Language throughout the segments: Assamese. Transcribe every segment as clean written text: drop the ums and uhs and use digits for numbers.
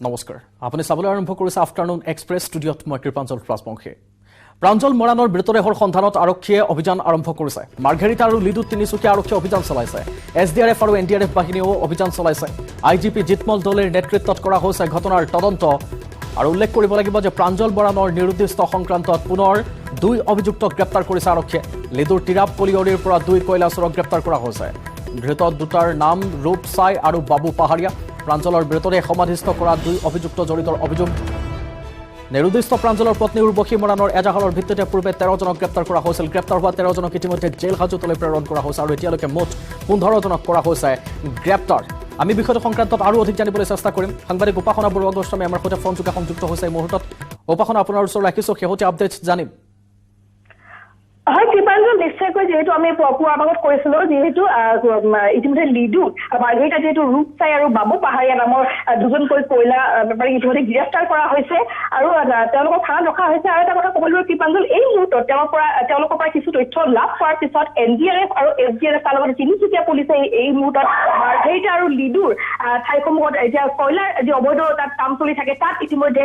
নমস্কাৰ আপুনি চাবলৈ আৰম্ভ কৰিছে আফটাৰনুন এক্সপ্ৰেছ ষ্টুডিঅ'ত মই কৃপাঞ্জল ৰাজবংশী প্ৰাঞ্জল মৰাণৰ মৃতদেহৰ সন্ধানত আৰক্ষীয়ে অভিযান আৰম্ভ কৰিছে মাৰ্ঘেৰিটা আৰু লিডুত তিনিচুকীয়া আৰক্ষীয়ে অভিযান চলাইছে এছডিআৰএফ আৰু এনডিআৰএফ বাহিনীয়েও অভিযান চলাইছে আইজিপি জিতমল দলেৰ নেতৃত্বত কৰা হৈছে ঘটনাৰ তদন্ত আৰু উল্লেখ কৰিব লাগিব যে প্ৰাঞ্জল মৰাণৰ নিৰুদ্দিষ্ট সংক্ৰান্তত পুনৰ 2 অভিযুক্তক গ্ৰেপ্তাৰ কৰিছে আৰক্ষীয়ে লিডুৰ তিৰাপ কলিয়ৰিৰ পৰা 2 কৈলাসৰক গ্ৰেপ্তাৰ কৰা হৈছে ধৃত দুটাৰ নাম ৰূপসাই আৰু বাবু পাহাৰীয়া প্ৰাঞ্জলৰ মৃতদেহ সমাধিস্থ কৰা 2 অভিযুক্ত জড়িতৰ অভিযোগ নিৰুদ্দিষ্ট প্ৰাঞ্জলৰ পত্নী উৰ্বশী মৰাণৰ এজাহাৰৰ ভিত্তিতে পূৰ্বে 13 জনক গ্ৰেপ্তাৰ কৰা হৈছিল গ্ৰেপ্তাৰ হোৱা 13 জনক ইতিমধ্যে জেল হাজতলৈ প্ৰেৰণ কৰা হৈছে আৰু এতিয়ালৈকে মুঠ 15 জনক কৰা হৈছে গ্ৰেপ্তাৰ আমি বিষয়টো সংক্ৰান্তত আৰু অধিক জানিবলৈ চেষ্টা কৰিম সাংবাদিক উপাসনা বৰুৱা গোস্বামী আমাৰ সৈতে ফোন যোগে সংযুক্ত হৈছে এই মুহূৰ্তত উপাসনা আপোনাৰ ওচৰত ৰাখিছো শেহতীয়া আপডেট জানিম হয় কৃপাঞ্জল নিশ্চয়কৈ যেহেতু আমি পুৱাৰ ভাগত কৈছিলো যেহেতু ইতিমধ্যে লিডু মাৰ্ঘেৰিটা যেহেতু ৰূপসাই আৰু বাবু পাহাৰীয়া নামৰ দুজনকৈ কয়লা বেপাৰীক ইতিমধ্যে গ্ৰেপ্তাৰ কৰা হৈছে আৰু তেওঁলোকক থানাত ৰখা হৈছে আৰু এটা কথা ক'ব লাগিব কৃপাঞ্জল এই মুহূৰ্তত তেওঁলোকৰ পৰা কিছু তথ্য লাভ কৰাৰ পিছত এনডিআৰএফ আৰু এছডিআৰএফ তাৰ লগতে তিনিচুকীয়া পুলিচে এই মুহূৰ্তত মাৰ্ঘেৰিটা আৰু লিডুৰ ঠাইসমূহত এতিয়া কয়লাৰ যি অবৈধ তাত কাম চলি থাকে তাত ইতিমধ্যে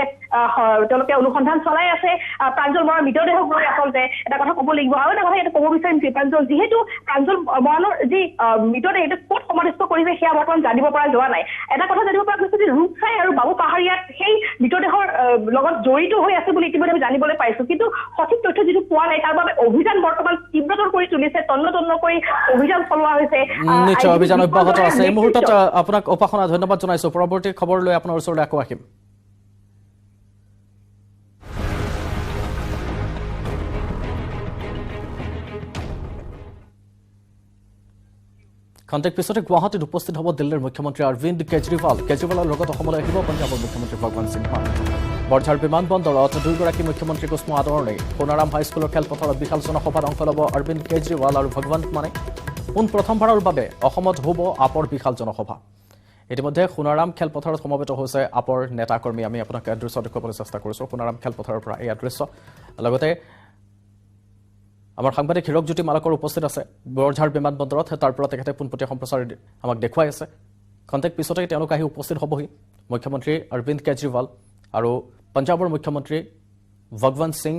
তেওঁলোকে অনুসন্ধান চলাই আছে প্ৰাঞ্জল মৰাণৰ মৃতদেহক লৈ আচলতে এটা কথা ক'ব লাগিব আৰু এটা কথা এটা ক'ব বিচাৰিম কৃপাঞ্জল যিহেতু প্ৰাঞ্জল মৰাণৰ যি মৃতদেহ এইটো ক'ত সমাধিস্থ কৰিছে সেয়া বৰ্তমান জানিব পৰা যোৱা নাই এটা কথা জানিব পৰা গৈছে যে ৰূপসাই আৰু বাবু পাহাৰীয়াত সেই মৃতদেহৰ লগত জড়িত হৈ আছে বুলি ইতিমধ্যে আমি জানিবলৈ পাইছো কিন্তু সঠিক তথ্য যিটো পোৱা নাই তাৰ বাবে অভিযান বৰ্তমান তীব্ৰতৰ কৰি তুলিছে তন্ন কৰি অভিযান চলোৱা হৈছে নিশ্চয় অভিযান অব্যাহত আছে এই মুহূৰ্তত আপোনাক উপাসনা ধন্যবাদ জনাইছো পৰৱৰ্তী খবৰ লৈ আপোনাৰ ওচৰলৈ আকৌ আহিম খন্তেক পিছতে গুৱাহাটীত উপস্থিত হ'ব দিল্লীৰ মুখ্যমন্ত্ৰী অৰবিন্দ কেজৰিৱালৰ লগত অসমলৈ আহিব পঞ্জাৱৰ মুখ্যমন্ত্ৰী ভগৱন্ত সিং মান বৰঝাৰ বিমানবন্দৰত 2গৰাকী মুখ্যমন্ত্ৰীক উষ্ম আদৰণি সোণাৰাম হাইস্কুলৰ খেলপথাৰত বিশাল জনসভাত অংশ ল'ব অৰবিন্দ কেজৰিৱাল আৰু ভগৱন্ত মানে প্ৰথমবাৰৰ বাবে অসমত হ'ব আপৰ বিশাল জনসভা ইতিমধ্যে সোণাৰাম খেলপথাৰত সমবেত হৈছে আপৰ নেতাকৰ্মী আমি আপোনাক দৃশ্য দেখুৱাবলৈ চেষ্টা কৰিছোঁ সোণাৰাম খেলপথাৰৰ পৰা এই দৃশ্য লগতে আমাৰ সাংবাদিক হিৰকজ্যোতি মালকৰ উপস্থিত আছে বৰঝাৰ বিমানবন্দৰত তাৰ পৰা তেখেতে পোনপটীয়া সম্প্ৰচাৰ আমাক দেখুৱাই আছে খন্তেক পিছতে তেওঁলোক আহি উপস্থিত হ'বহি মুখ্যমন্ত্ৰী অৰবিন্দ কেজৰিৱাল আৰু পঞ্জাৱৰ মুখ্যমন্ত্ৰী ভগৱন্ত সিং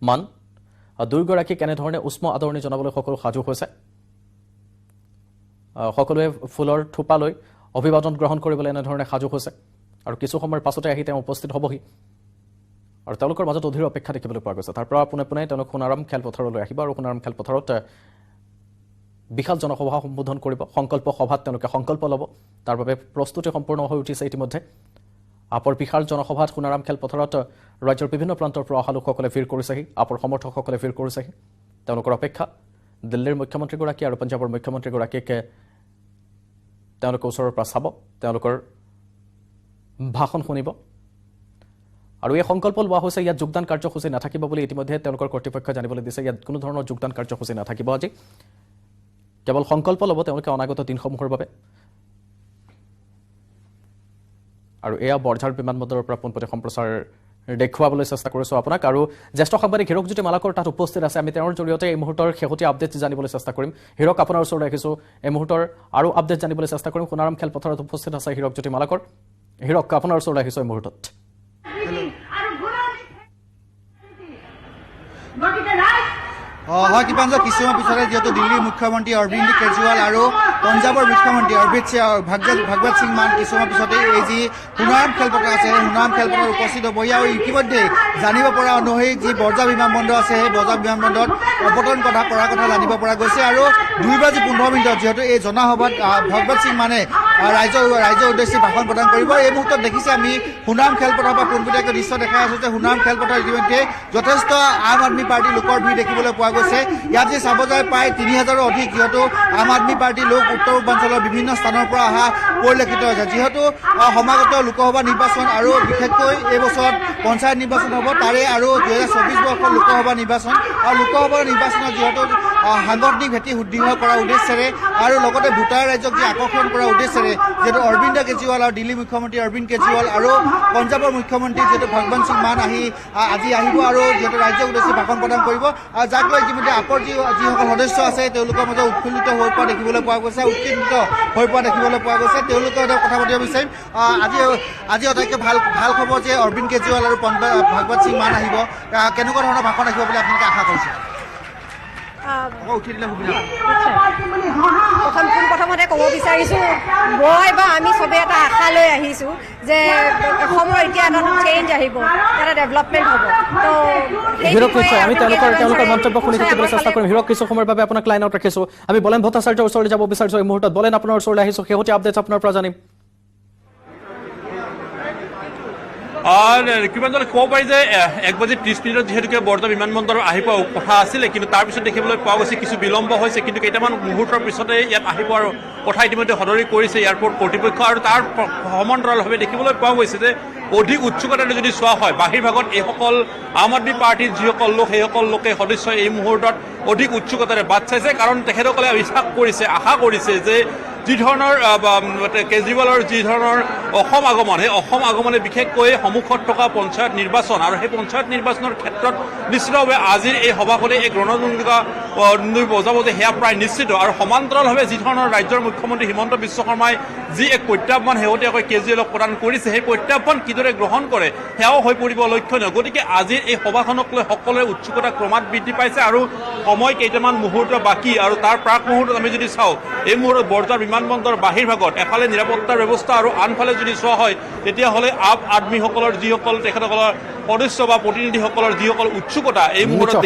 মান 2গৰাকী কেনেধৰণে উষ্ম আদৰণি জনাবলৈ সকলো সাজু হৈছে সকলোৱে ফুলৰ থোপা লৈ অভিবাদন গ্ৰহণ কৰিবলৈ এনেধৰণে সাজু হৈছে আৰু কিছু সময়ৰ পাছতে আহি তেওঁ উপস্থিত হ'বহি আৰু তেওঁলোকৰ মাজত অধীৰ অপেক্ষা দেখিবলৈ পোৱা গৈছে তাৰ পৰা পোনে তেওঁলোক সোণাৰাম খেলপথাৰলৈ আহিব আৰু সোণাৰাম খেলপথাৰত বিশাল জনসভা সম্বোধন কৰিব সংকল্প সভাত তেওঁলোকে সংকল্প ল'ব তাৰ বাবে প্ৰস্তুতি সম্পূৰ্ণ হৈ উঠিছে ইতিমধ্যে আপৰ বিশাল জনসভাত সোণাৰাম খেলপথাৰত ৰাজ্যৰ বিভিন্ন প্ৰান্তৰ পৰা অহা লোকসকলে ভিৰ কৰিছেহি আপৰ সমৰ্থকসকলে ভিৰ কৰিছেহি তেওঁলোকৰ অপেক্ষা দিল্লীৰ মুখ্যমন্ত্ৰীগৰাকী আৰু পঞ্জাৱৰ মুখ্যমন্ত্ৰীগৰাকীক তেওঁলোকৰ ওচৰৰ পৰা চাব তেওঁলোকৰ ভাষণ শুনিব আৰু এই সংকল্প লোৱা হৈছে ইয়াত যোগদান কাৰ্যসূচী নাথাকিব বুলি ইতিমধ্যে তেওঁলোকৰ কৰ্তৃপক্ষই জানিবলৈ দিছে ইয়াত কোনো ধৰণৰ যোগদান কাৰ্যসূচী নাথাকিব আজি কেৱল সংকল্প ল'ব তেওঁলোকে অনাগত দিনসমূহৰ বাবে আৰু এয়া বৰঝাৰ বিমানবন্দৰৰ পৰা পোনপটীয়া সম্প্ৰচাৰ দেখুৱাবলৈ চেষ্টা কৰিছোঁ আপোনাক আৰু জ্যেষ্ঠ সাংবাদিক হিৰকজ্যোতি মালকৰ তাত উপস্থিত আছে আমি তেওঁৰ জৰিয়তে এই মুহূৰ্তৰ শেহতীয়া আপডেট জানিবলৈ চেষ্টা কৰিম হিৰক আপোনাৰ ওচৰলৈ ৰাখিছোঁ এই মুহূৰ্তৰ আৰু আপডেট জানিবলৈ চেষ্টা কৰিম সোণাৰাম খেলপথাৰত উপস্থিত আছে হিৰকজ্যোতি মালকৰ হিৰক আপোনাৰ ওচৰলৈ ৰাখিছোঁ এই মুহূৰ্তত হয় কৃপাঞ্জল কিছুমান পিছতে যিহেতু দিল্লীৰ মুখ্যমন্ত্ৰী অৰবিন্দ কেজৰিৱাল আৰু পঞ্জাৱৰ মুখ্যমন্ত্ৰী ভগৱন্ত সিং মান কিছুমান পিছতে এই যি সোণাৰাম খেলপথাৰ আছে সেই সোণাৰাম খেলপথাৰত উপস্থিত হ'বহি আৰু ইতিমধ্যে জানিব পৰা অনুসৰি যি বৰঝাৰ বিমানবন্দৰ আছে সেই বৰঝাৰ বিমানবন্দৰত অৱতৰণ কৰাৰ কথা জানিব পৰা গৈছে আৰু 2:15 যিহেতু এই জনসভাত ভগৱন্ত সিং মানে ৰাইজৰ উদ্দেশ্যে ভাষণ প্ৰদান কৰিব এই মুহূৰ্তত দেখিছে আমি সোণাৰাম খেলপথাৰৰ পৰা পোনপটীয়াকৈ দৃশ্য দেখাই আছোঁ যে সোণাৰাম খেলপথাৰত ইতিমধ্যে যথেষ্ট আম আদমি পাৰ্টীৰ লোকৰ ভিৰ দেখিবলৈ পোৱা গৈছে ইয়াত যে চাব যায় প্ৰায় 3000ৰো অধিক যিহেতু আম আদমি পাৰ্টীৰ লোক উত্তৰ পূৰ্বাঞ্চলৰ বিভিন্ন স্থানৰ পৰা অহা পৰিলক্ষিত হৈছে যিহেতু সমাগত লোকসভা নিৰ্বাচন আৰু বিশেষকৈ এই বছৰত পঞ্চায়ত নিৰ্বাচন হ'ব তাৰে আৰু 2024 বৰ্ষৰ লোকসভা নিৰ্বাচন আৰু লোকসভা নিৰ্বাচনত যিহেতু সাংগঠনিক ভেটি সুদৃঢ় কৰাৰ উদ্দেশ্যেৰে আৰু লগতে ভোটাৰ ৰাইজক যি আকৰ্ষণ কৰাৰ উদ্দেশ্যেৰে যিহেতু অৰবিন্দ কেজৰিৱাল আৰু দিল্লী মুখ্যমন্ত্ৰী অৰবিন্দ কেজৰিৱাল আৰু পঞ্জাৱৰ মুখ্যমন্ত্ৰী যিহেতু ভগৱন্ত সিং মান আজি আহিব আৰু যিহেতু ৰাজ্যক উদ্দেশ্যি ভাষণ প্ৰদান কৰিব যাক লৈ ইতিমধ্যে আপৰ যিসকল সদস্য আছে তেওঁলোকৰ মাজত উৎফুল্লিত হৈ পৰা দেখিবলৈ পোৱা গৈছে উৎকৃষ্ট হৈ পৰা দেখিবলৈ পোৱা গৈছে তেওঁলোকৰ সৈতে কথা পাতিব বিচাৰিম আজি আটাইতকৈ ভাল খবৰ যে অৰবিন্দ কেজৰিৱাল আৰু ভগৱন্ত সিং মান আহিব কেনেকুৱা ধৰণৰ ভাষণ আহিব বুলি আপোনালোকে আশা কৰিছে প্ৰথমতে ক'ব বিচাৰিছোঁ মই বা আমি চবেই এটা আশা লৈ আহিছোঁ যে অসমৰ এতিয়া এটা চেঞ্জ আহিব এটা ডেভেলপমেণ্ট হ'ব তো হিৰক নিশ্চয় আমি তেওঁলোকৰ মন্তব্য শুনি থাকিবলৈ চেষ্টা কৰিম হিৰক কিছু সময়ৰ বাবে আপোনাক লাইনত ৰাখিছোঁ আমি বলেন ভট্টাচাৰ্যৰ ওচৰলৈ যাব বিচাৰিছোঁ এই মুহূৰ্তত বলেন আপোনাৰ ওচৰলৈ আহিছোঁ শেহতীয়া আপডেটছ আপোনাৰ পৰা জানিম কিমানজনে ক'ব পাৰি যে 1:30 যিহেতুকে বৰদা বিমানবন্দৰ আহি পোৱা কথা আছিলে কিন্তু তাৰপিছত দেখিবলৈ পোৱা গৈছে কিছু বিলম্ব হৈছে কিন্তু কেইটামান মুহূৰ্তৰ পিছতে ইয়াত আহিব আৰু কথা ইতিমধ্যে সদৰি কৰিছে এয়াৰপৰ্ট কৰ্তৃপক্ষ আৰু তাৰ সমান্তৰালভাৱে দেখিবলৈ পোৱা গৈছে যে অধিক উৎসুকতাৰে যদি চোৱা হয় বাহিৰ ভাগত এইসকল আম আদমী পাৰ্টীৰ যিসকল লোক সেইসকল লোকে সদস্য এই মুহূৰ্তত অধিক উৎসুকতাৰে বাট চাইছে কাৰণ তেখেতসকলে বিশ্বাস কৰিছে আশা কৰিছে যে যি ধৰণৰ কেজৰিৱালৰ যি ধৰণৰ অসম আগমন সেই অসম আগমনে বিশেষকৈ সন্মুখত থকা পঞ্চায়ত নিৰ্বাচন আৰু সেই পঞ্চায়ত নিৰ্বাচনৰ ক্ষেত্ৰত নিশ্চিতভাৱে আজিৰ এই সভাখনে এক ৰণদণ্ডিকা বজাব যে সেয়া প্ৰায় নিশ্চিত আৰু সমান্তৰালভাৱে যি ধৰণৰ ৰাজ্যৰ মুখ্যমন্ত্ৰী হিমন্ত বিশ্ব শৰ্মাই যি এক প্ৰত্যাহ্বান শেহতীয়াকৈ কেজৰিৱালক প্ৰদান কৰিছে সেই প্ৰত্যাহ্বান কিদৰে গ্ৰহণ কৰে সেয়াও হৈ পৰিব লক্ষণীয় গতিকে আজিৰ এই সভাখনক লৈ সকলোৰে উৎসুকতা ক্ৰমাৎ বৃদ্ধি পাইছে আৰু সময় কেইটামান মুহূৰ্ত বাকী আৰু তাৰ প্ৰাক মুহূৰ্তত আমি যদি চাওঁ এই মুহূৰ্তত বৰদা বিমানবন্দৰ বাহিৰ ভাগত এফালে নিৰাপত্তাৰ ব্যৱস্থা আৰু আনফালে যদি চোৱা হয় তেতিয়াহ'লে আপ আদমীসকলৰ যিসকল তেখেতসকলৰ সদস্য বা প্ৰতিনিধিসকলৰ যিসকল উৎসুকতা এই মুহূৰ্তত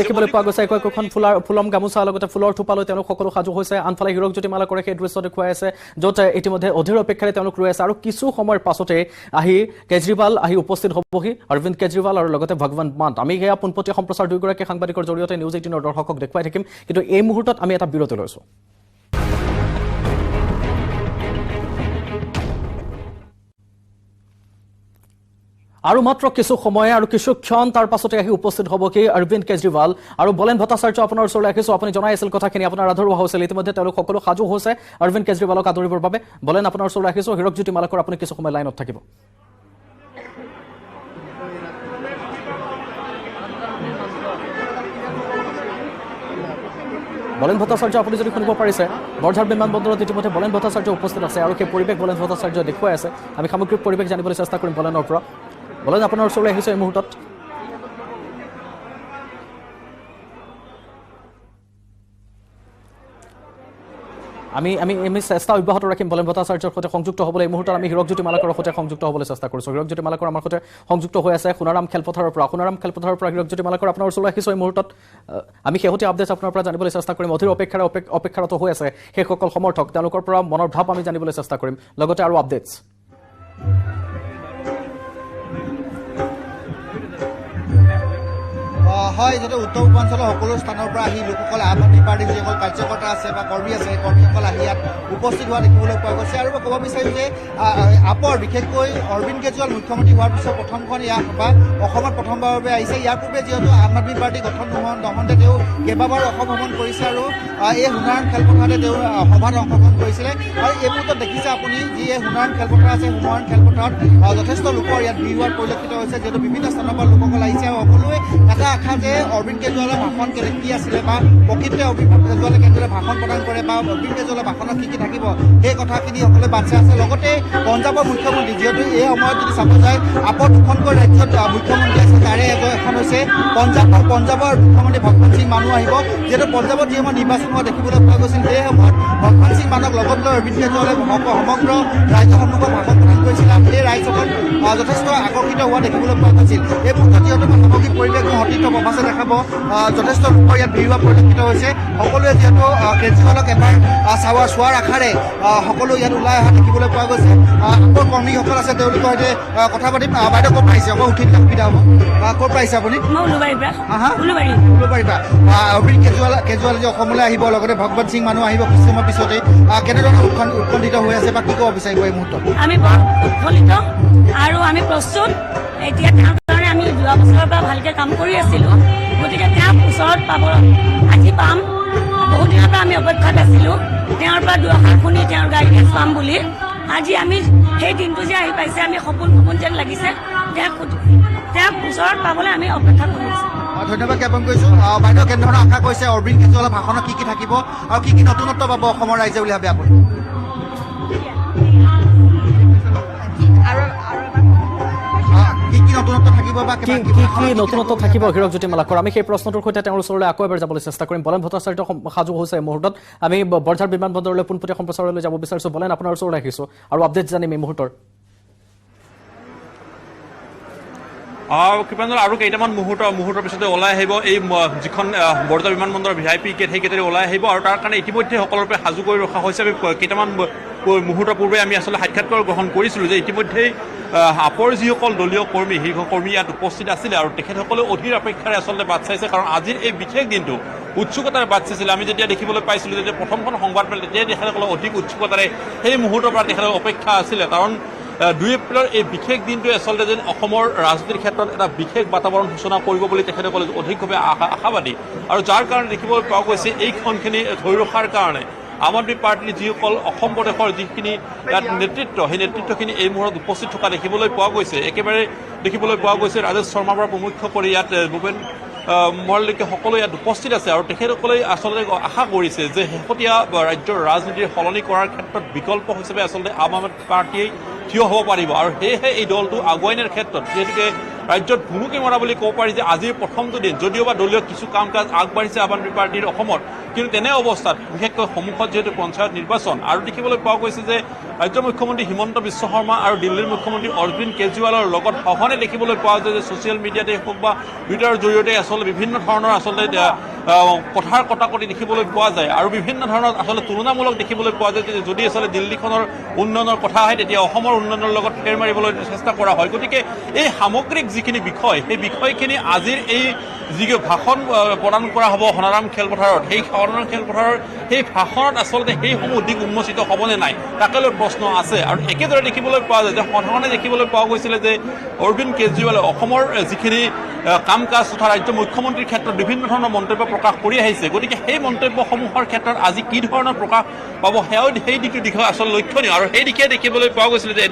দেখিবলৈ পোৱা গৈছে একোখন ফুলম গামোচা লগতে ফুলৰ থোপালৈ তেওঁলোক সকলো সাজু হৈছে আনফালে হিৰকজ্যোতি মালাকৰে সেই দৃশ্য দেখুৱাই আছে য'ত ইতিমধ্যে অধীৰ অপেক্ষাৰে তেওঁলোক ৰৈ আছে আৰু কিছু সময়ৰ পাছতে কেজৰিৱাল আহি উপস্থিত হ'বহি অৰবিন্দ কেজৰিৱাল আৰু লগতে ভগৱন্ত মান আমি সেয়া পোনপটীয়া সম্প্ৰচাৰ দুয়োগৰাকী সাংবাদিকৰ জৰিয়তে নিউজ 18ৰ দৰ্শকক দেখুৱাই থাকিম কিন্তু এই মুহূৰ্তত আমি এটা বিৰতি লৈছোঁ আৰু মাত্ৰ কিছু সময় আৰু কিছু ক্ষণ তাৰ পাছতে আহি উপস্থিত হ'বকি অৰবিন্দ কেজৰিৱাল আৰু বলেন ভট্টাচাৰ্য আপোনাৰ ওচৰলৈ আহিছোঁ আপুনি জনাই আছিল কথাখিনি আপোনাৰ আধৰুৱা হৈছিল ইতিমধ্যে তেওঁলোক সকলো সাজু হৈছে অৰবিন্দ কেজৰিৱালক আদৰিবৰ বাবে বলেন আপোনাৰ ওচৰলৈ আহিছোঁ হিৰকজ্যোতি মালাকৰ আপুনি কিছু সময় লাইনত থাকিব বলেন ভট্টাচাৰ্য আপুনি যদি শুনিব পাৰিছে বৰঝাৰ বিমানবন্দৰত ইতিমধ্যে বলেন ভট্টাচাৰ্য উপস্থিত আছে আৰু সেই পৰিৱেশ বলেন ভট্টাচাৰ্য দেখুৱাই আছে আমি সামগ্ৰিক পৰিৱেশ জানিবলৈ চেষ্টা কৰিম বলেনৰ পৰা বলেন আপোনাৰ ওচৰলৈ আহিছে এই মুহূৰ্তত আমি চেষ্টা অব্যাহত ৰাখিম বলেন ভট্টাচাৰ্যৰ সৈতে সংযুক্ত হ'বলৈ এই মুহূৰ্তত আমি হিৰকজ্যোতি মালাকৰ সৈতে সংযুক্ত হ'বলৈ চেষ্টা কৰিছোঁ হিৰকজ্যোতি মালাকৰ আমাৰ সৈতে সংযুক্ত হৈ আছে সোণাৰাম খেলপথাৰৰ পৰা হিৰকজ্যোতি মালাকৰ আপোনাৰ ওচৰলৈ আহিছোঁ এই মুহূৰ্তত আমি শেহতীয়া আপডেটছ আপোনাৰ পৰা জানিবলৈ চেষ্টা কৰিম অধীৰ অপেক্ষাৰত হৈ আছে সেইসকল সমৰ্থক তেওঁলোকৰ পৰা মনৰ ভাৱ আমি জানিবলৈ চেষ্টা কৰিম লগতে আৰু আপডেটছ হয় যিহেতু উত্তৰ পূৰ্বাঞ্চলৰ সকলো স্থানৰ পৰা আহি লোকসকল আম আদমী পাৰ্টীৰ যিসকল কাৰ্যকৰ্তা আছে বা কৰ্মী আছে কৰ্মীসকল আহি ইয়াত উপস্থিত হোৱা দেখিবলৈ পোৱা গৈছে আৰু মই ক'ব বিচাৰিম যে আপৰ বিশেষকৈ অৰবিন্দ কেজৰিৱাল মুখ্যমন্ত্ৰী হোৱাৰ পিছত প্ৰথমখন ইয়াত বা অসমত প্ৰথমবাৰৰ বাবে আহিছে ইয়াৰ পূৰ্বে যিহেতু আম আদমী পাৰ্টী গঠন নহওঁতে তেওঁ কেইবাবাৰো অসম ভ্ৰমণ কৰিছে আৰু এই সোণাৰাম খেলপথাৰতে তেওঁ সভাত অংশগ্ৰহণ কৰিছিলে আৰু এই মুহূৰ্তত দেখিছে আপুনি যি এই সোণাৰাম খেলপথাৰ আছে সোণাৰাম খেলপথাৰত যথেষ্ট লোকৰ ইয়াত ভিৰ হোৱাৰ পৰিলক্ষিত হৈছে যিহেতু বিভিন্ন স্থানৰ পৰা লোকসকল আহিছে আৰু সকলোৱে এটা আশা যে অৰবিন্দ কেজৰিৱালৰ ভাষণ কি আছিলে বা প্ৰকৃততে অৰবিন্দ কেজৰিৱালে কেনেদৰে ভাষণ প্ৰদান কৰে বা অৰবিন্দ কেজৰিৱালৰ ভাষণত কি থাকিব সেই কথাখিনি সকলোৱে বাচ্ছা আছে লগতে পঞ্জাৱৰ মুখ্যমন্ত্ৰী যিহেতু এই সময়ত যদি চাব যায় আপৰ দুখনকৈ ৰাজ্যত মুখ্যমন্ত্ৰী আছে তাৰে এখন হৈছে পঞ্জাৱৰ মুখ্যমন্ত্ৰী ভগৱন্ত সিং মানুহ আহিব যিহেতু পঞ্জাৱত যি সময়ত নিৰ্বাচন হোৱা দেখিবলৈ পোৱা গৈছিল সেই সময়ত ভগৱন্ত সিং মানক লগত লৈ অৰবিন্দ কেজৰিৱালে সমগ্ৰ ৰাজ্যৰ সন্মুখত ভাষণ প্ৰদান কৰিছিল আৰু সেই ৰাজ্যখন যথেষ্ট আকৰ্ষিত হোৱা দেখিবলৈ পোৱা গৈছিল এই মুহূৰ্তত যিহেতু সামগ্ৰিক পৰিৱেশ সতীৰ্থ প্ৰভাসে দেখাব যথেষ্ট লোকৰ ইয়াত ভিৰ হোৱা পৰিলক্ষিত হৈছে সকলোৱে যিহেতু কেজৰিৱালক এবাৰ চোৱাৰ আশাৰে সকলো ইয়াত ওলাই অহা দেখিবলৈ পোৱা গৈছে আপৰ কৰ্মীসকল আছে তেওঁলোকৰ সৈতে কথা পাতিম বাইদেউ ক'ত পাইছে অকৌ উঠি দিলে সুবিধা হ'ব ক'ত পাইছে আপুনি উলুবাৰীৰ পৰা অৰবিন্দ কেজৰিৱাল যে অসমলৈ আহিব লগতে ভগৱন্ত সিং মানুহ আহিব কিছু সময়ৰ পিছতে কেনেধৰণে উৎকণ্ঠিত হৈ আছে বা কি ক'ব বিচাৰিব এই মুহূৰ্তত আমি বৰ উৎফুল্লিত আৰু আমি প্ৰস্তুত এতিয়া তেওঁৰ কাৰণে আমি যোৱা বছৰৰ পৰা ভালকৈ কাম কৰি আছিলোঁ গতিকে তেওঁক ওচৰত আজি পাম আমি অপেক্ষাত আছিলোঁ তেওঁৰ পৰা দুআষাৰ শুনি তেওঁৰ গাড়ীতে পাম বুলি। আজি আমি সেই দিনটো যে আহি পাইছে, আমি সপোন যেন লাগিছে। তেওঁক ওচৰত পাবলৈ আমি অপেক্ষা কৰি আছোঁ। ধন্যবাদ জ্ঞাপন কৰিছোঁ। বাইদেউ কেনেধৰণৰ আশা কৰিছে অৰবিন্দ কেজৰিৱালৰ ভাষণত কি থাকিব আৰু কি নতুনত্ব পাব অসমৰ ৰাইজে বুলি ভাবে আপুনি? কি নতুনত্ব থাকিব বা কি নতুনত্ব থাকিব হীৰকজ্যোতি মালাকৰ? আমি সেই প্ৰশ্নটোৰ সৈতে তেওঁৰ ওচৰলৈ আকৌ এবাৰ যাবলৈ চেষ্টা কৰিম। বলেন ভট্টাচাৰ্য সাজু হৈছে এই মুহূৰ্তত। আমি বৰঝাৰ বিমানবন্দৰলৈ পোনপটীয়া সম্প্ৰচাৰলৈ যাব বিচাৰিছোঁ। বলেন, আপোনাৰ ওচৰলৈ আহিছোঁ আৰু আপডেট জানিম এই মুহূৰ্তৰ। কৃপাঞ্জল, আৰু কেইটামান মুহূৰ্তৰ পিছতে ওলাই আহিব এই যিখন বৰঝাৰ বিমানবন্দৰৰ VIP গেট, সেই গেটেৰে ওলাই আহিব আৰু তাৰ কাৰণে ইতিমধ্যে সকলোৰে সাজু কৰি ৰখা হৈছে। আমি কেইটামান মুহূৰ্তৰ পূৰ্বে আমি আচলতে সাক্ষাৎকাৰ গ্ৰহণ কৰিছিলোঁ যে ইতিমধ্যেই আপৰ যিসকল দলীয় কৰ্মী, শীৰ্ষ কৰ্মী ইয়াত উপস্থিত আছিলে আৰু তেখেতসকলে অধীৰ অপেক্ষাৰে আচলতে বাট চাইছে, কাৰণ আজিৰ এই বিশেষ দিনটো উৎসুকতাৰে বাট চাইছিলে। আমি যেতিয়া দেখিবলৈ পাইছিলোঁ যে প্ৰথমখন সংবাদ মেল, তেতিয়াই তেখেতসকলে অধিক উৎসুকতাৰে সেই মুহূৰ্তৰ পৰা তেখেতৰ অপেক্ষা আছিলে, কাৰণ 2 এপ্ৰিলৰ এই বিশেষ দিনটোৱে আচলতে যেন অসমৰ ৰাজনীতিৰ ক্ষেত্ৰত এটা বিশেষ বাতাবৰণ সূচনা কৰিব বুলি তেখেতসকলে অধিকভাৱে আশাবাদী। আৰু যাৰ কাৰণে দেখিবলৈ পোৱা গৈছে এইখনখিনি ধৰি ৰখাৰ কাৰণে আম আদমী পাৰ্টীৰ যিসকল অসম প্ৰদেশৰ যিখিনি ইয়াত নেতৃত্ব, সেই নেতৃত্বখিনি এই মুহূৰ্তত উপস্থিত থকা দেখিবলৈ পোৱা গৈছে। একেবাৰে দেখিবলৈ পোৱা গৈছে ৰাজেশ শৰ্মাৰ পৰা প্ৰমুখ্য কৰি ইয়াত ভূপেন মহললৈকে সকলো ইয়াত উপস্থিত আছে আৰু তেখেতসকলে আচলতে আশা কৰিছে যে শেহতীয়া ৰাজ্যৰ ৰাজনীতিৰ সলনি কৰাৰ ক্ষেত্ৰত বিকল্প হিচাপে আচলতে আম আদমী পাৰ্টীয়ে থিয় হ'ব পাৰিব। আৰু সেয়েহে এই দলটো আগুৱাই নিয়াৰ ক্ষেত্ৰত যিহেতুকে ৰাজ্যত ভুমুকি মৰা বুলি ক'ব পাৰি যে আজিৰ প্ৰথমটো দিন, যদিওবা দলীয় কিছু কাম কাজ আগবাঢ়িছে আম আদমী পাৰ্টীৰ অসমত, কিন্তু তেনে অৱস্থাত বিশেষকৈ সন্মুখত যিহেতু পঞ্চায়ত নিৰ্বাচন আৰু দেখিবলৈ পোৱা গৈছে যে ৰাজ্যৰ মুখ্যমন্ত্ৰী হিমন্ত বিশ্ব শৰ্মা আৰু দিল্লীৰ মুখ্যমন্ত্ৰী অৰবিন্দ কেজৰিৱালৰ লগত সঘনে দেখিবলৈ পোৱা যায় যে ছ'চিয়েল মিডিয়াতে হওক বা টুইটাৰৰ জৰিয়তে আচলতে বিভিন্ন ধৰণৰ আচলতে কথাৰ কটাকটি দেখিবলৈ পোৱা যায় আৰু বিভিন্ন ধৰণৰ আচলতে তুলনামূলক দেখিবলৈ পোৱা যায় যে যদি আচলতে দিল্লীখনৰ উন্নয়নৰ কথা আহে তেতিয়া অসমৰ উন্নয়নৰ লগত ফেৰ মাৰিবলৈ চেষ্টা কৰা হয়। গতিকে এই সামগ্ৰিক যিখিনি বিষয়, সেই বিষয়খিনি আজিৰ এই যি ভাষণ প্ৰদান কৰা হ'ব সোণাৰাম খেলপথাৰত, সেই সোণাৰাম খেলপথাৰৰ সেই ভাষণত আচলতে সেইসমূহ অধিক উন্মোচিত হ'বনে নাই তাকে লৈ প্ৰশ্ন আছে। আৰু একেদৰে দেখিবলৈ পোৱা যায় যে সঘনে দেখিবলৈ পোৱা গৈছিলে যে অৰবিন্দ কেজৰিৱালে অসমৰ যিখিনি কাম কাজ তথা ৰাজ্যৰ মুখ্যমন্ত্ৰীৰ ক্ষেত্ৰত বিভিন্ন ধৰণৰ মন্তব্য প্ৰকাশ কৰি আহিছে। গতিকে সেই মন্তব্যসমূহৰ ক্ষেত্ৰত আজি কি ধৰণৰ প্ৰকাশ পাব সেই দিশটো আচলতে লক্ষণীয়। আৰু সেই দিশে দেখিবলৈ পোৱা গৈছিলে যে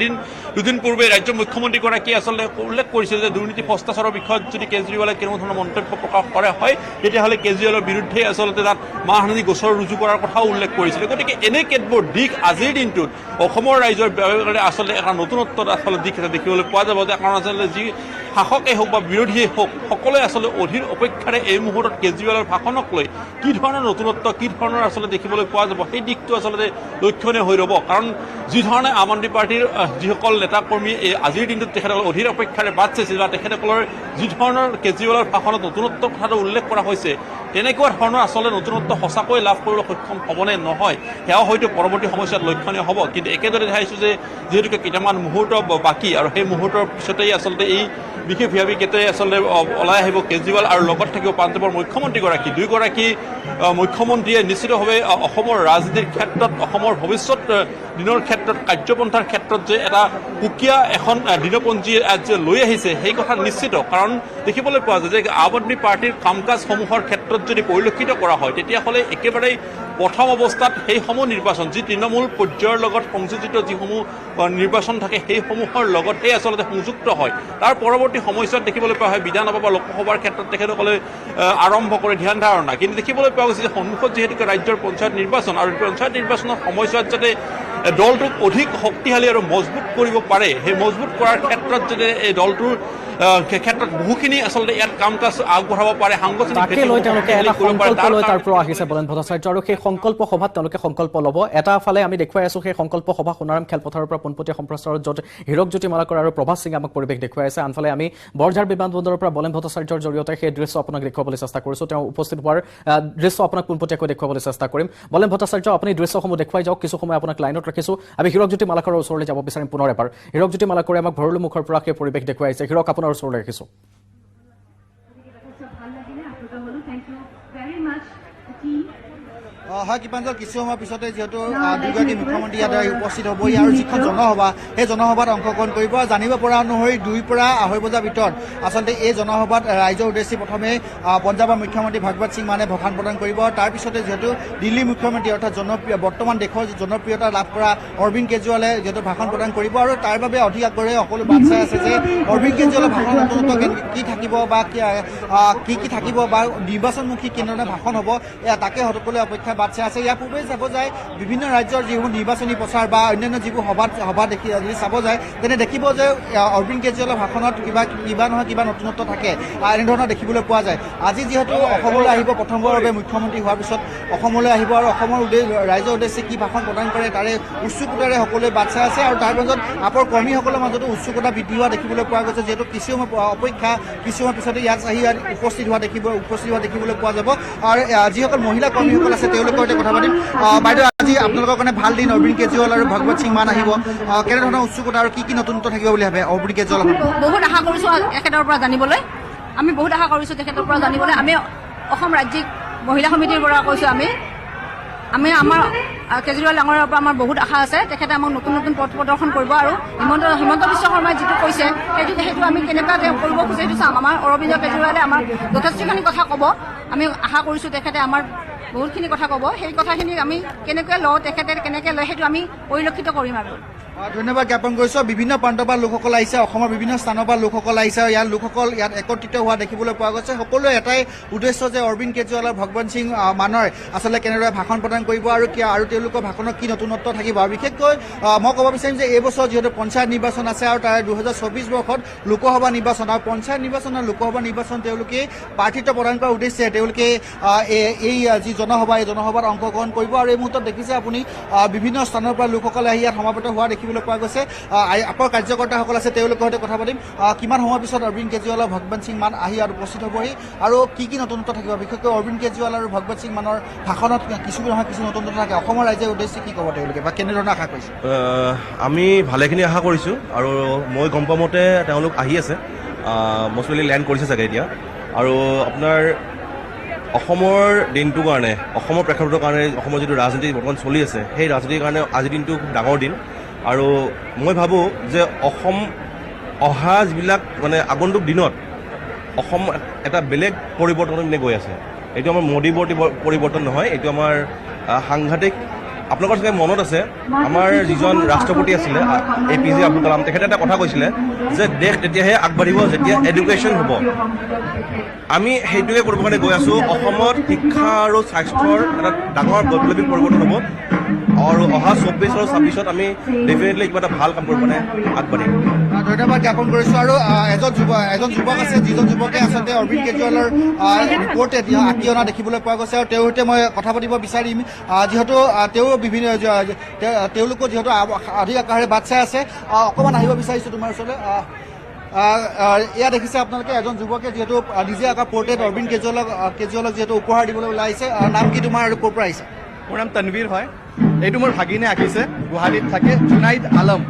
দুদিন পূৰ্বে ৰাজ্যৰ মুখ্যমন্ত্ৰীগৰাকীয়ে আচলতে উল্লেখ কৰিছিল যে দুৰ্নীতি ভ্ৰষ্টাচাৰৰ বিষয়ত যদি কেজৰিৱালে কোনো ধৰণৰ মন্তব্য প্ৰকাশ কৰা হয় তেতিয়াহ'লে কেজৰিৱালৰ বিৰুদ্ধে আচলতে তাত মানহানি গোচৰ ৰুজু কৰাৰ কথাও উল্লেখ কৰিছিলে। গতিকে এনে কেতবোৰ দিশ আজিৰ দিনটোত অসমৰ ৰাইজৰ বাবে আচলতে এটা নতুনত্বত আচলতে দিশ এটা দেখিবলৈ পোৱা যাব, যে কাৰণ আচলতে যি শাসকেই হওক বা বিৰোধীয়ে হওক সকলোৱে আচলতে অধীৰ অপেক্ষাৰে এই মুহূৰ্তত কেজৰিৱালৰ ভাষণক লৈ কি ধৰণৰ নতুনত্ব, কি ধৰণৰ আচলতে দেখিবলৈ পোৱা যাব সেই দিশটো আচলতে লক্ষণীয় হৈ ৰ'ব। কাৰণ যি ধৰণে আম আদমী পাৰ্টীৰ যিসকল নেতাকৰ্মী এই আজিৰ দিনটোত তেখেতসকল অধীৰ অপেক্ষাৰে বাট চাইছিল বা তেখেতসকলৰ যি ধৰণৰ কেজৰিৱালৰ ভাষণত নতুনত্বৰ কথাটো উল্লেখ কৰা হৈছে, তেনেকুৱা ধৰণৰ আচলতে নতুনত্ব সঁচাকৈ লাভ কৰিবলৈ সক্ষম হ'বনে নহয় সেয়াও হয়তো পৰৱৰ্তী সময়ছোৱাত লক্ষণীয় হ'ব। কিন্তু একেদৰে দেখাইছোঁ যে যিহেতুকে কেইটামান মুহূৰ্ত বাকী আৰু সেই মুহূৰ্তৰ পিছতেই আচলতে এই বিশেষ VIP গেটে আচলতে ওলাই আহিব কেজৰিৱাল আৰু লগত থাকিব পাঞ্জাৱৰ মুখ্যমন্ত্ৰীগৰাকী। দুয়োগৰাকী মুখ্যমন্ত্ৰীয়ে নিশ্চিতভাৱে অসমৰ ৰাজনীতিৰ ক্ষেত্ৰত, অসমৰ ভৱিষ্যত দিনৰ ক্ষেত্ৰত, কাৰ্যপন্থাৰ ক্ষেত্ৰত যে এটা সুকীয়া এখন দিনপঞ্জী যে লৈ আহিছে সেই কথা নিশ্চিত। কাৰণ দেখিবলৈ পোৱা যায় যে আম আদমী পাৰ্টীৰ কাম কাজসমূহৰ ক্ষেত্ৰত যদি পৰিলক্ষিত কৰা হয় তেতিয়াহ'লে একেবাৰে প্ৰথম অৱস্থাত সেইসমূহ নিৰ্বাচন যি তৃণমূল পৰ্যায়ৰ লগত সংযোজিত যিসমূহ নিৰ্বাচন থাকে সেইসমূহৰ লগতে আচলতে সংযুক্ত হয়। তাৰ পৰৱৰ্তী সময়ছোৱাত দেখিবলৈ পোৱা হয় বিধানসভা বা লোকসভাৰ ক্ষেত্ৰত তেখেতসকলে আৰম্ভ কৰে ধ্যান ধাৰণা। কিন্তু দেখিবলৈ পোৱা গৈছে যে সন্মুখত যিহেতুকে ৰাজ্যৰ পঞ্চায়ত নিৰ্বাচন আৰু পঞ্চায়ত নিৰ্বাচনৰ সময়ছোৱাত যাতে দলটোক অধিক শক্তিশালী আৰু মজবুত কৰিব পাৰে, সেই মজবুত কৰাৰ ক্ষেত্ৰত যাতে এই দলটোৰ ক্ষেত্ৰত বহুখিনি আচলতে ইয়াত কাম কাজ আগবঢ়াব পাৰে, তাকে লৈ তেওঁলোকে এটা সংকল্প লৈ তাৰ পৰা আহিছে বলেন ভট্টাচাৰ্য। আৰু সেই সংকল্প সভাত তেওঁলোকে সংকল্প ল'ব। এটা ফালে আমি দেখুৱাই আছোঁ সেই সংকল্প সভা সোণাৰাম খেলপথাৰৰ পৰা পোনপটীয়া সম্প্ৰচাৰত য'ত হীৰকজ্যোতি মালাকৰ আৰু প্ৰভাস সিঙে আমাক পৰিৱেশ দেখুৱাই আছে। আনফালে আমি বৰঝাৰ বিমানবন্দৰৰ পৰা বলেন ভট্টাচাৰ্যৰ জৰিয়তে সেই দৃশ্য আপোনাক দেখুৱাবলৈ চেষ্টা কৰিছোঁ। তেওঁ উপস্থিত হোৱাৰ দৃশ্য আপোনাক পোনপটীয়াকৈ দেখুৱাবলৈ চেষ্টা কৰিম। বলেন ভট্টাচাৰ্য, আপুনি দৃশ্যসমূহ দেখুৱাই যাওক। কিছু সময় আপোনাক লাইনত ৰাখিছোঁ। আমি হীৰকজ্যোতি মালাকৰৰ ওচৰলৈ যাব বিচাৰিম পুনৰ এবাৰ। হীৰকজ্যোতি মালাকৰে আমাক ভৰলু মুখৰ পৰা সেই পৰিৱেশ দেখুৱাইছে। হীৰক, আপোনাৰ ওচৰলৈ ৰাখিছোঁ। হয় কৃপাঞ্জল, কিছু সময়ৰ পিছতে যিহেতু দুগৰাকী মুখ্যমন্ত্ৰী ইয়াত উপস্থিত হ'বহি আৰু যিখন জনসভা সেই জনসভাত অংশগ্ৰহণ কৰিব। জানিব পৰা অনুসৰি 2 পৰা 2:30 বজাৰ ভিতৰত আচলতে এই জনসভাত ৰাইজৰ উদ্দেশ্যি প্ৰথমে পঞ্জাৱৰ মুখ্যমন্ত্ৰী ভগৱত সিং মানে ভাষণ প্ৰদান কৰিব। তাৰপিছতে যিহেতু দিল্লী মুখ্যমন্ত্ৰী অৰ্থাৎ বৰ্তমান দেশৰ জনপ্ৰিয়তা লাভ কৰা অৰবিন্দ কেজৰিৱালে যিহেতু ভাষণ প্ৰদান কৰিব আৰু তাৰ বাবে অধিক আগ্ৰহে সকলো বাট চাই আছে যে অৰবিন্দ কেজৰিৱালৰ ভাষণ নতুনত্ব কি থাকিব বা কি থাকিব বা নিৰ্বাচনমুখী কেনেধৰণে ভাষণ হ'ব তাকে সকলোৱে অপেক্ষা বাট চাই আছে। ইয়াৰ পূৰ্বে চাব যায় বিভিন্ন ৰাজ্যৰ যিবোৰ নিৰ্বাচনী প্ৰচাৰ বা অন্যান্য যিবোৰ সভা দেখি যদি চাব যায় তেনে দেখিব যে অৰবিন্দ কেজৰিৱালৰ ভাষণত কিবা নহয় কিবা নতুনত্ব থাকে এনেধৰণৰ দেখিবলৈ পোৱা যায়। আজি যিহেতু অসমলৈ আহিব প্ৰথমবাৰৰ বাবে মুখ্যমন্ত্ৰী হোৱাৰ পিছত অসমলৈ আহিব আৰু অসমৰ ৰাইজৰ উদ্দেশ্যে কি ভাষণ প্ৰদান কৰে তাৰে উৎসুকতাৰে সকলোৱে বাট চাই আছে আৰু তাৰ মাজত আপৰ কৰ্মীসকলৰ মাজতো উৎসুকতা বৃদ্ধি হোৱা দেখিবলৈ পোৱা গৈছে। যিহেতু কিছু অপেক্ষা কিছু সময় পিছতে ইয়াত উপস্থিত হোৱা দেখিবলৈ পোৱা যাব। আৰু যিসকল মহিলা কৰ্মীসকল আছে তেওঁলোকৰ সৈতে কথা পাতিম। বাইদেউ, আজি আপোনালোকৰ কাৰণে ভাল দিন, অৰবিন্দ কেজৰিৱাল আৰু ভগৱত সিং মান আহিব, কেনেধৰণৰ উৎসুকতা আৰু কি নতুনত্ব থাকিব বুলি ভাবে অৰবিন্দ কেজৰিৱাল? বহুত আশা কৰিছোঁ তেখেতৰ পৰা জানিবলৈ, আমি অসম ৰাজ্যিক মহিলা সমিতিৰ পৰা কৈছোঁ আমি আমাৰ কেজৰিৱাল ডাঙৰীয়াৰ পৰা আমাৰ বহুত আশা আছে। তেখেতে আমাক নতুন পথ প্ৰদৰ্শন কৰিব আৰু হিমন্ত বিশ্ব শৰ্মাই যিটো কৈছে সেইটো আমি কেনেকুৱা কৰিব খোজে সেইটো চাম। আমাৰ অৰবিন্দ কেজৰিৱালে আমাক যথেষ্টখিনি কথা ক'ব, আমি আশা কৰিছোঁ তেখেতে আমাৰ বহুতখিনি কথা ক'ব। সেই কথাখিনি আমি কেনেকৈ লওঁ, তেখেতে কেনেকৈ লয় সেইটো আমি পৰিলক্ষিত কৰিম আৰু। ধন্যবাদ জ্ঞাপন কৰিছোঁ। বিভিন্ন প্ৰান্তৰ পৰা লোকসকল আহিছে, অসমৰ বিভিন্ন স্থানৰ পৰা লোকসকল আহিছে আৰু লোকসকল ইয়াত একত্ৰিত হোৱা দেখিবলৈ পোৱা গৈছে। সকলোৰে এটাই উদ্দেশ্য যে অৰবিন্দ কেজৰিৱাল আৰু ভগৱত সিং মানৰ আচলতে কেনেদৰে ভাষণ প্ৰদান কৰিব আৰু তেওঁলোকৰ ভাষণত কি নতুনত্ব থাকিব। আৰু বিশেষকৈ মই ক'ব বিচাৰিম যে এইবছৰ যিহেতু পঞ্চায়ত নিৰ্বাচন আছে আৰু তাৰ 2024 বৰ্ষত লোকসভা নিৰ্বাচন আৰু পঞ্চায়ত নিৰ্বাচন আৰু লোকসভা নিৰ্বাচন তেওঁলোকে প্ৰাৰ্থিত্ব প্ৰদান কৰাৰ উদ্দেশ্যে তেওঁলোকে এই যি জনসভা এই জনসভাত অংশগ্ৰহণ কৰিব। আৰু এই মুহূৰ্তত দেখিছে আপুনি বিভিন্ন স্থানৰ পৰা লোকসকলে আহি ইয়াত সমাবেত হোৱা দেখিবলৈ পোৱা গৈছে। আপৰ কাৰ্যকৰ্তাসকল আছে, তেওঁলোকৰ সৈতে কথা পাতিম। কিমান সময়ৰ পিছত অৰবিন্দ কেজৰিৱাল আৰু ভগৱত সিং মান আহি আৰু উপস্থিত হ'বহি আৰু কি নতুনত্ব থাকিব, বিশেষকৈ অৰবিন্দ কেজৰিৱাল আৰু ভগৱত সিং মানৰ ভাষণত কিছু নতুনত্ব থাকে। অসমৰ ৰাইজৰ উদ্দেশ্যে কি ক'ব তেওঁলোকে বা কেনেধৰণৰ আশা কৰিছে? আমি ভালেখিনি আশা কৰিছোঁ আৰু মই গম পোৱা মতে তেওঁলোক আহি আছে, মষ্টলি লেণ্ড কৰিছে চাগে এতিয়া। আৰু আপোনাৰ অসমৰ দিনটোৰ কাৰণে, অসমৰ প্ৰেক্ষাপটৰ কাৰণে, অসমৰ যিটো ৰাজনীতি বৰ্তমান চলি আছে সেই ৰাজনীতিৰ কাৰণে আজিৰ দিনটো খুব ডাঙৰ দিন। আৰু মই ভাবোঁ যে অসম অহা যিবিলাক আগন্তুক দিনত অসম এটা বেলেগ পৰিৱৰ্তনৰ পিনে গৈ আছে। এইটো আমাৰ মোদীবৰ্তী পৰিৱৰ্তন নহয়, এইটো আমাৰ সাংঘাতিক। আপোনালোকৰ চাগে মনত আছে আমাৰ যিজন ৰাষ্ট্ৰপতি আছিলে APJ আব্দুল কালাম, তেখেতে এটা কথা কৈছিলে যে দেশ তেতিয়াহে আগবাঢ়িব যেতিয়া এডুকেশ্যন হ'ব। আমি সেইটোকে কৰিব কাৰণে গৈ আছোঁ। অসমত শিক্ষা আৰু স্বাস্থ্যৰ এটা ডাঙৰ বৈপ্লৱিক পৰিৱৰ্তন হ'ব আৰু অহা 24 আৰু 26ত আমি ডেফিনেটলি কিবা এটা ভাল কাম কৰিব কাৰণে আগবাঢ়িম। ধন্যবাদ জ্ঞাপন কৰিছোঁ। আৰু এজন যুৱক আছে, যিজন যুৱকে আচলতে অৰবিন্দ কেজৰিৱালৰ ৰিপৰ্টে আঁকি অনা দেখিবলৈ পোৱা গৈছে আৰু তেওঁৰ সৈতে মই কথা পাতিব বিচাৰিম। যিহেতু তেওঁলোকো যিহেতু অধিক আকাৰে বাট চাই আছে, অকণমান আহিব বিচাৰিছোঁ তোমাৰ ওচৰলৈ। এয়া দেখিছে আপোনালোকে এজন যুৱকে যিহেতু নিজে আঁকা পৰ্ট্ৰেট অৰবিন্দ কেজৰিৱালক যিহেতু উপহাৰ দিবলৈ ওলাই আহিছে। নাম কি তোমাৰ আৰু ক'ৰ পৰা আহিছে? মোৰ নাম তনবীৰ হয়। এইটো মোৰ ভাগিনে আঁকিছে, গুৱাহাটীত থাকে, জুনাইদ আলম।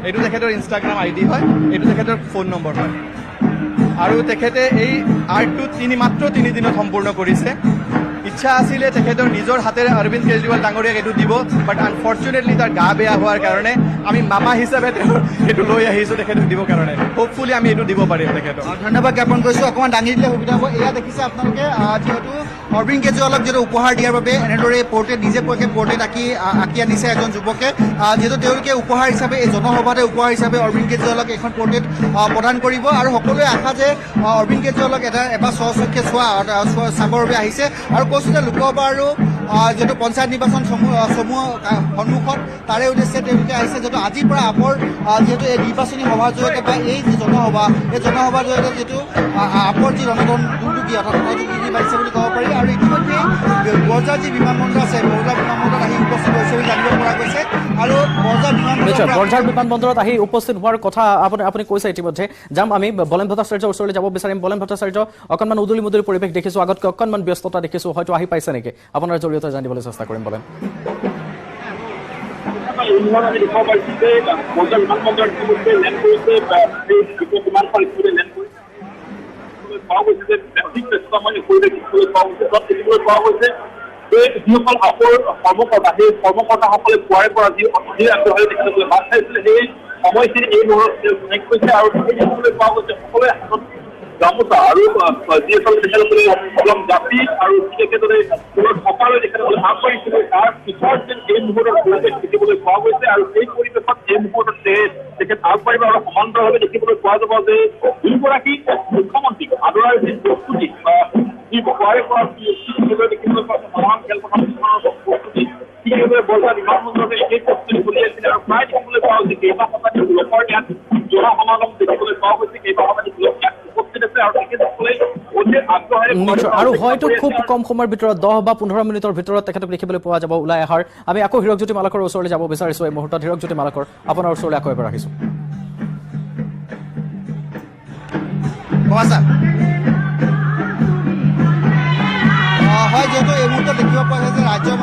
এইটো তেখেতৰ ইনষ্টাগ্ৰাম ID হয়, এইটো তেখেতৰ ফোন নম্বৰ হয়। আৰু তেখেতে এই আৰ্টটো মাত্ৰ 3 দিনত সম্পূৰ্ণ কৰিছে। ইচ্ছা আছিলে তেখেতৰ নিজৰ হাতেৰে অৰবিন্দ কেজৰিৱাল ডাঙৰীয়াক এইটো দিব, বাট আনফৰ্চুনেটলি তাৰ গা বেয়া হোৱাৰ কাৰণে আমি মামা হিচাপে তেওঁৰ এইটো লৈ আহিছোঁ তেখেতক দিবৰ কাৰণে। হোপফুলি আমি এইটো দিব পাৰিম তেখেতক। ধন্যবাদ জ্ঞাপন কৰিছোঁ। অকণমান দাঙি দিলে সুবিধা হ'ব। এয়া দেখিছে আপোনালোকে যিহেতু অৰবিন্দ কেজৰিৱালক যিহেতু উপহাৰ দিয়াৰ বাবে এনেদৰে নিজে পৰ্ট্ৰেট আঁকি আনিছে এজন যুৱকে। যিহেতু তেওঁলোকে উপহাৰ হিচাপে এই জনসভাতে উপহাৰ হিচাপে অৰবিন্দ কেজৰিৱালক এখন পৰ্ট্ৰেট প্ৰদান কৰিব আৰু সকলোৱে আশা যে অৰবিন্দ কেজৰিৱালক এবাৰ স্বচক্ষে চাবৰ বাবে আহিছে। আৰু কৈছোঁ যে লোকসভা আৰু যিহেতু পঞ্চায়ত নিৰ্বাচন সমূহ সন্মুখত তাৰে উদ্দেশ্যে তেওঁলোকে আহিছে। যিহেতু আজিৰ পৰা আপৰ যিহেতু এই নিৰ্বাচনী সভাৰ জৰিয়তে বা এই যি জনসভা এই জনসভাৰ জৰিয়তে যিহেতু আপৰ যি ৰণধন দুৰ্নীতি অৰ্থাৎ সহযোগী বাঢ়িছে বুলি ক'ব পাৰি। আৰু ইতিমধ্যে বৰঝাৰ যি বিমানবন্দৰ আছে, বৰঝাৰ বিমানবন্দৰত আহি উপস্থিত হৈছে বুলি জানিব পৰা গৈছে। আৰু বৰঝাৰ বিমানবন্দৰত আহি উপস্থিত হোৱাৰ কথা আপুনি কৈছে ইতিমধ্যে। যাম আমি বলেন ভট্টাচাৰ্যৰ ওচৰলৈ যাব বিচাৰিম। বলেন ভট্টাচাৰ্য, অকণমান উদুলি মুদুলি পৰিৱেশ দেখিছোঁ, আগতকৈ অকণমান ব্যস্ততা দেখিছোঁ, হয়তো আহি পাইছে নেকি? আপোনাৰ জৰিয়তে জানিবলৈ চেষ্টা কৰিম। বলেন। যে যিসকল আপৰ কৰ্মকৰ্তা সেই কৰ্মকৰ্তাসকলে পুৱাৰে পৰা যি আগবঢ়াই তেখেতসকলে বাদ খাইছিলে সেই সময়খিনি এই মুহূৰ্তত শেষ হৈছে আৰু সেই দেখিবলৈ পোৱা গৈছে সকলোৱে হাতত গামোচা আৰু যি আচলতে তেখেতসকলে অলপ জাপি আৰু ঠিক একেদৰে সপালৈ তেখেতসকলে আগবাঢ়িছিলে তাৰ পিছত যেন এই মুহূৰ্তত পৰিৱেশ দেখিবলৈ পোৱা গৈছে আৰু সেই পৰিৱেশত এই মুহূৰ্তত তেখেত আগবাঢ়িব আৰু সমান্তৰালভাৱে দেখিবলৈ পোৱা যাব যে দুয়োগৰাকী মুখ্যমন্ত্ৰীক আদৰাৰ যি প্ৰস্তুতি যি পুৱাৰে পৰা দেখিবলৈ পোৱা মহান খেলপথাৰৰ প্ৰস্তুতি ঠিক এইদৰে বৰপেটা বিমানবন্দৰতে এই প্ৰস্তুতি চলি আছিলে আৰু প্ৰায় দেখিবলৈ পোৱা হৈছে কেইবা শতাধিক লোকৰ ইয়াত জনসমাগম দেখিবলৈ পোৱা গৈছে কেইবা শতাধিক লোক ইয়াত উপস্থিত আছে আৰু তেখেতসকলে অধিক আগ্ৰহেৰে আৰু হয়তো খুব কম সময়ৰ ভিতৰত 10 বা 15 মিনিটৰ ভিতৰত তেখেতক দেখিবলৈ পোৱা যাব ওলাই অহাৰ আমি আকৌ হীৰকজ্যোতি মালাকৰ ওচৰলৈ যাব বিচাৰিছো এই মুহূৰ্তত হীৰকজ্যোতি মালাকৰ আপোনাৰ ওচৰলৈ আকৌ এবাৰ আহিছো হয় যিহেতু এই মুহূৰ্তত দেখিব পোৱা যায় যে ৰাজ্যৰ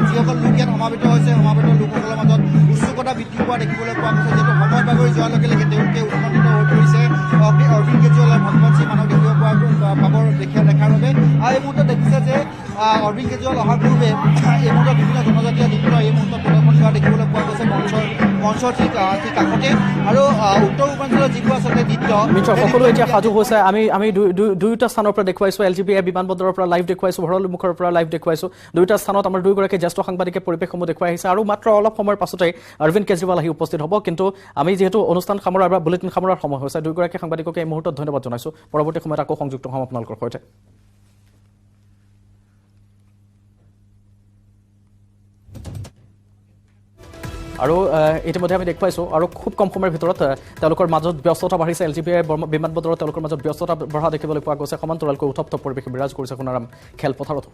যিসকল লোক ইয়াত সমাবেত হৈছে সমাবেত লোকসকলৰ মাজত উৎসুকতা বৃদ্ধি পোৱা দেখিবলৈ পোৱা গৈছে যিহেতু সময় বাগৰি যোৱাৰ লগে লগে তেওঁলোকে উৎকণ্ঠিত হৈ পৰিছে অৰবিন্দ কেজৰিৱালৰ ভগৱান সিং মানক দেখিব দেখাৰ বাবে আৰু এই মুহূৰ্তত দেখিছে যে অৰবিন্দ কেজৰিৱাল অহাৰ পূৰ্বে এই মুহূৰ্তত বিভিন্ন জনজাতীয় নৃত্য এই মুহূৰ্তত প্ৰদৰ্শন কৰা দেখিবলৈ পোৱা গৈছে মঞ্চৰ ঠিক কাষতে আৰু উত্তৰ পূৰ্বাঞ্চলৰ যিবোৰ আচলতে নৃত্য নিশ্চয় সকলো এতিয়া সাজু হৈছে আমি দুয়োটা স্থানৰ পৰা দেখুৱাইছো LGBA বিমানবন্দৰৰ পৰা লাইভ দেখুৱাইছো ভৰলুমুখৰ মুখৰ পৰা লাইভ দেখুৱাইছো দুয়োটা স্থানত আমাৰ দুয়োগৰাকী জ্যেষ্ঠ সাংবাদিকে পৰিৱেশসমূহ দেখুৱাই আহিছে আৰু মাত্ৰ অলপ সময়ৰ পাছতে অৰবিন্দ কেজৰিৱাল আহি উপস্থিত হ'ব কিন্তু আমি যিহেতু অনুষ্ঠান সামৰাৰ বা বুলেটিন সামৰাৰ সময় হৈছে দুয়োগৰাকী সাংবাদিকক এই মুহূৰ্তত ধন্যবাদ জনাইছো পৰৱৰ্তী সময়ত আকৌ সংযুক্ত হ'ম আপোনালোকৰ সৈতে আৰু ইতিমধ্যে আমি দেখুৱাইছো আৰু খুব কম সময়ৰ ভিতৰত তেওঁলোকৰ মাজত ব্যস্ততা বাঢ়িছে LGBA বিমানবন্দৰত তেওঁলোকৰ মাজত ব্যস্ততা বঢ়া দেখিবলৈ পোৱা গৈছে সমান্তৰালকৈ উত্তপ্ত পৰিৱেশ বিৰাজ কৰিছে সোণাৰাম খেলপথাৰত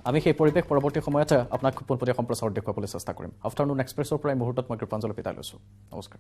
আমি সেই পৰিৱেশ পৰৱৰ্তী সময়ত আপোনাক পোনপটীয়া সম্প্ৰচাৰত দেখুৱাবলৈ চেষ্টা কৰিম আফটাৰনুন এক্সপ্ৰেছৰ পৰা এই মুহূৰ্তত মই কৃপাঞ্জলি বিদায় লৈছো নমস্কাৰ